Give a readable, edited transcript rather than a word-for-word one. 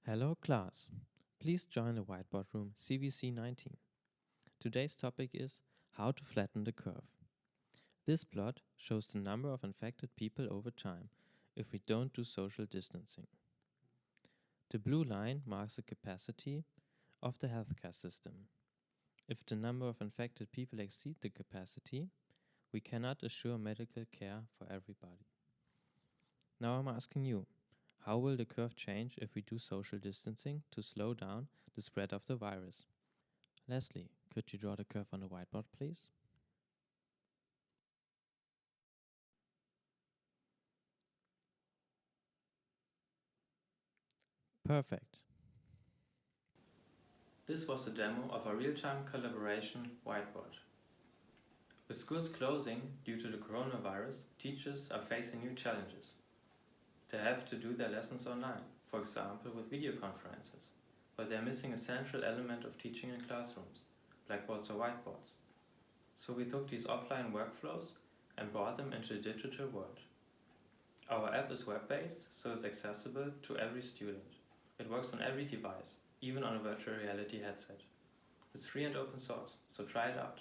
Hello class, please join the whiteboard room CVC 19. Today's topic is how to flatten the curve. This plot shows the number of infected people over time if we don't do social distancing. The blue line marks the capacity of the healthcare system. If the number of infected people exceed the capacity, we cannot assure medical care for everybody. Now I'm asking you, how will the curve change if we do social distancing to slow down the spread of the virus? Leslie, could you draw the curve on the whiteboard, please? Perfect. This was a demo of a real-time collaboration whiteboard. With schools closing due to the coronavirus, teachers are facing new challenges. They have to do their lessons online, for example with video conferences, but they are missing a central element of teaching in classrooms, blackboards or whiteboards. So we took these offline workflows and brought them into the digital world. Our app is web-based, so it's accessible to every student. It works on every device, even on a virtual reality headset. It's free and open source, so try it out.